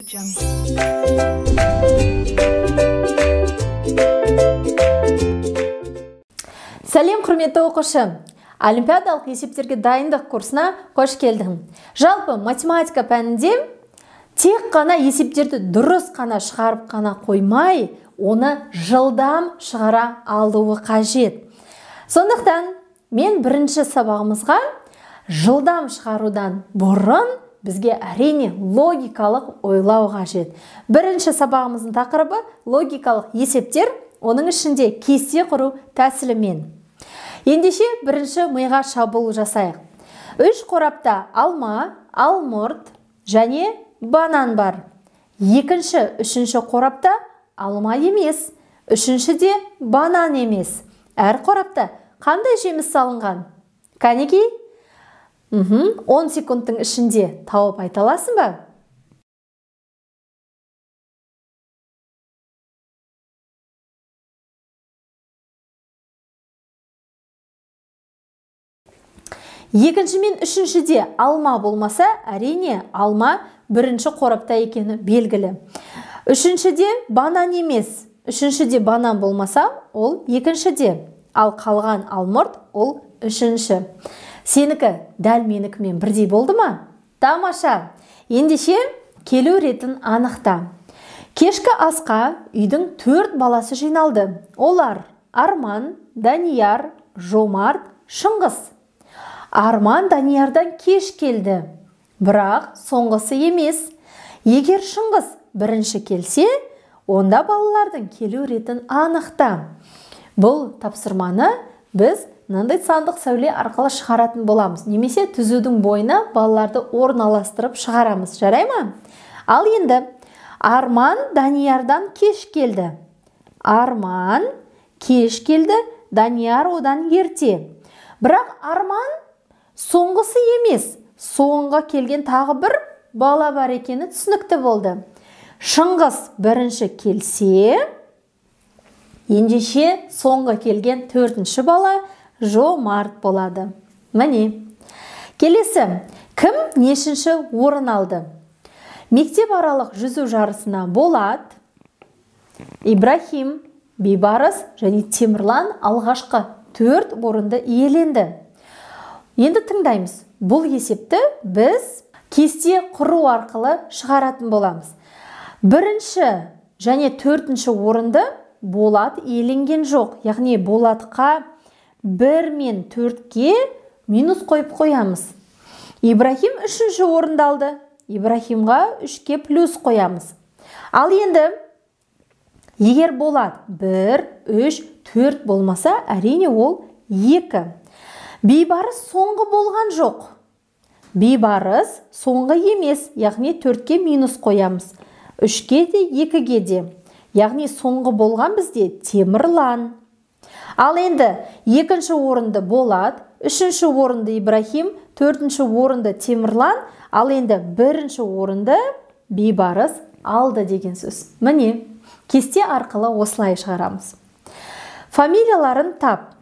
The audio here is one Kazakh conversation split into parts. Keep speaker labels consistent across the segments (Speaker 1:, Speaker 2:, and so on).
Speaker 1: Сәлем, құрметті оқушы. Олимпиадалық есептерге дайындық курсына қош келдің. Жалпы математика пәнінде тек қана есептерді дұрыс қана шығарып қана қоймай, оны жылдам шығара алуы қажет. Сондықтан мен бірінші сабағымызға жылдам шығарудан бұрын бізге әрине логикалық ойлау қажет. Бірінші сабағымыздың тақырыбы логикалық есептер, оның ішінде кесте құру тәсілімен. Ендеше бірінші миға шабуыл жасайық. 3 қорапта алма, алмұрт және банан бар. Екінші, үшінші қорапта алма емес, үшіншіде банан емес. Әр қорапта қандай жеміс салынған? Кәнекей? 10 секундтың ішінде тауып айта аласың ба? Екінші мен үшіншіде алма болмаса, әрине алма бірінші қорапта екені белгілі. Үшіншіде банан емес, үшіншіде банан болмаса, ол екіншіде. Ал қалған алмұрт, ол үшінші. Сенікі дәл менікімен бірдей болды ма? Тамаша. Ендеше келу ретін анықта. Кешкі асқа үйдің 4 баласы жиналды. Олар Арман, Данияр, Жомарт, Шыңғыс. Арман Даниярдан кеш келді. Бірақ соңғысы емес. Егер Шыңғыс бірінші келсе, онда балалардың келу ретін анықта. Бұл тапсырманы біз мынандай сандық сәуле арқылы шығаратын боламыз. Немесе түзудің бойына балаларды орналастырып шығарамыз. Жарай ма? Ал енді Арман Даниярдан кеш келді. Арман кеш келді, Данияр одан ерте. Бірақ Арман соңғысы емес. Соңға келген тағы бір бала бар екені түсінікті болды. Шыңғыс бірінші келсе, ендеше соңғы келген 4-ші бала Жомарт болады. Міне. Келесі, кім нешінші орын алды? Мектеп аралық жүзу жарысына Болат, Ибрахим, Бейбарыс және Темірлан алғашқы 4 орынды иеленді. Енді тыңдаймыз. Бұл есепті біз кесте құру арқылы шығаратын боламыз. Бірінші және 4-ші орынды Болат иеленген жоқ. Яғни Болатқа 1 мен 4-ке минус қойып қоямыз. Ибрахим 3-ші орынды алды. Ибрахимға 3-ке плюс қоямыз. Ал енді, егер Болат 1, 3, 4 болмаса, әрине ол 2. Бейбарыс соңғы болған жоқ. Бейбарыс соңғы емес, яғни 4-ке минус қоямыз. 3-ке де, 2-ге де. Яғни соңғы болған бізде Темірлан. Ал енді 2-ші орынды Болат, 3-ші орынды Ибрахим, 4-ші орынды Темірлан, ал енді 1-ші орынды Бейбарыс алды деген сөз. Міне, кесте арқылы осылай шығарамыз. Фамилияларын тап.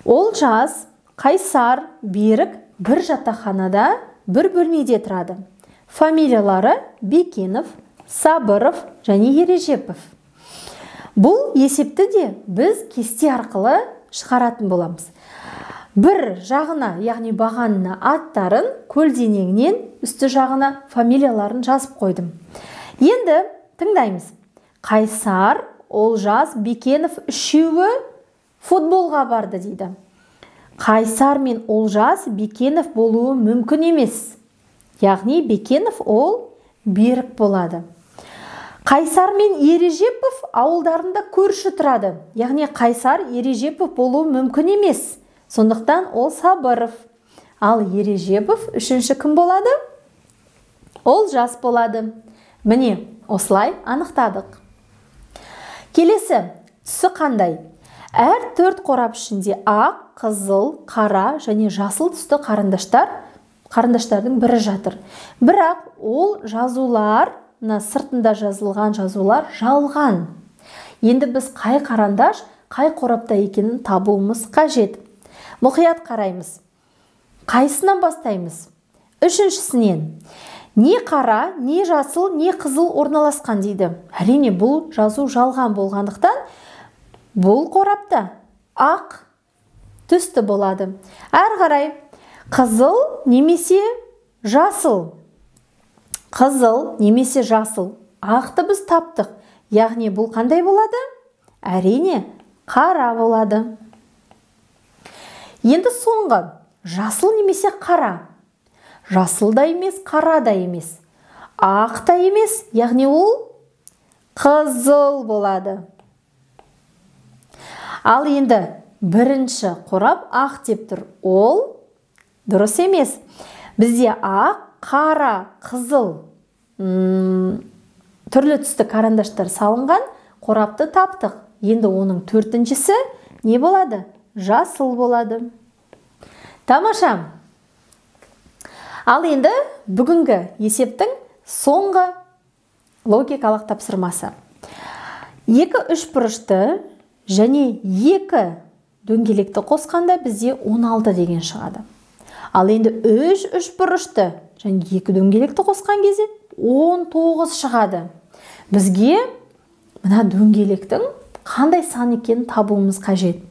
Speaker 1: Олжас, Қайсар, Берік бір жатақханада бір бөлмеде тұрады. Фамилиялары Бекенов, Сабыров және Ережепов. Бұл есепті де біз кесте арқылы шығаратын боламыз. Бір жағына, яғни бағанына аттарын көлденеңнен үсті жағына фамилияларын жазып қойдым. Енді тыңдаймыз. Қайсар, Олжас, Бекенов үшеуі футболға барды дейді. Қайсар мен Олжас Бекенов болуы мүмкін емес. Яғни Бекенов ол Берік болады. Қайсар мен Ережепов ауылдарында көрші тұрады. Яғни Қайсар Ережепов болуы мүмкін емес. Сондықтан ол Сабыров. Ал Ережепов 3-ші кім болады? Олжас болады. Міне, осылай анықтадық. Келесі, түсі қандай? Әр 4 қорап ішінде ақ, қызыл, қара және жасыл түсті қарындаштардың бірі жатыр. Бірақ ол жазулар, сыртында жазылған жазулар жалған. Енді біз қай қарандаш, қай қорапта екенін табуымыз қажет. Мұқият қараймыз. Қайсынан бастаймыз? Үшіншісінен. Не қара, не жасыл, не қызыл орналасқан дейді. Әрине бұл жазу жалған болғандықтан бұл қорапта ақ түсті болады. Әрі қарай қызыл немесе жасыл. Қызыл немесе жасыл. Ақты біз таптық. Яғни бұл қандай болады? Әрине қара болады. Енді соңғы жасыл немесе қара. Жасыл да емес, қара да емес. Ақ та емес, яғни ол қызыл болады. Ал енді бірінші қорап ақ деп тұр. Ол дұрыс емес. Бізде ақ, қара, қызыл түрлі түсті карандаштар салынған қорапты таптық. Енді оның төртіншісі не болады? Жасыл болады. Тамаша. Ал енді бүгінгі есептің соңғы логикалық тапсырмасы. 2 үшбұрышты және 2 дөңгелекті қосқанда бізде 16 деген шығады. Ал енді 3 үшбұрышты және 2 дөңгелекті қосқан кезде 19 шығады. Бізге мына дөңгелектің қандай сан екенін табуымыз қажет.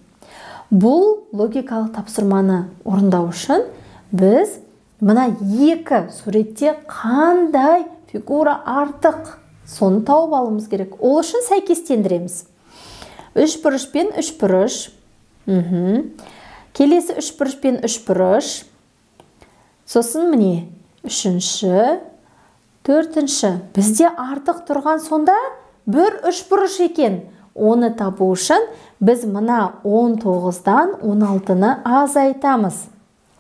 Speaker 1: Бұл логикалық тапсырманы орындау үшін біз мына 2 суретте қандай фигура артық, соны тауып алуымыз керек. Ол үшін сәйкестендіреміз. 3 бұрыш пен 3 бұрыш. Келесі 3 бұрыш пен 3 бұрыш. Сосын міне 3-ші, 4-ші. Бізде артық тұрған сонда бір 3 бұрыш екен. Оны табу үшін біз мына 19-дан 16-ны азайтамыз.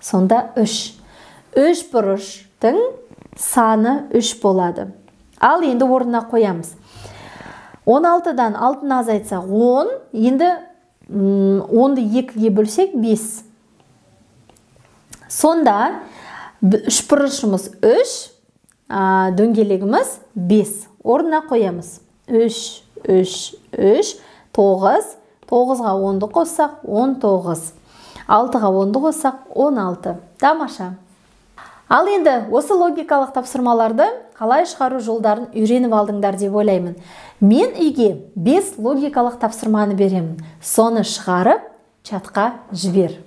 Speaker 1: Сонда 3. 3 бұрыштың саны 3 болады. Ал енді орнына қоямыз. 16-дан 6-ны азайтсақ 10, енді 10-ды 2-ге бөлсек 5. Сонда 3 бұрышымыз 3, дөңгелегіміз 5. Орнына қоямыз. 3, 3, 3, 9. 9-ға 10-ды қоссақ 19. 6-ға 10-ды қоссақ 16. Тамаша. Ал енді осы логикалық тапсырмаларды қалай шығару жолдарын үйреніп алдыңдар деп ойлаймын. Мен үйге 5 логикалық тапсырманы беремін. Соны шығарып чатқа жібер.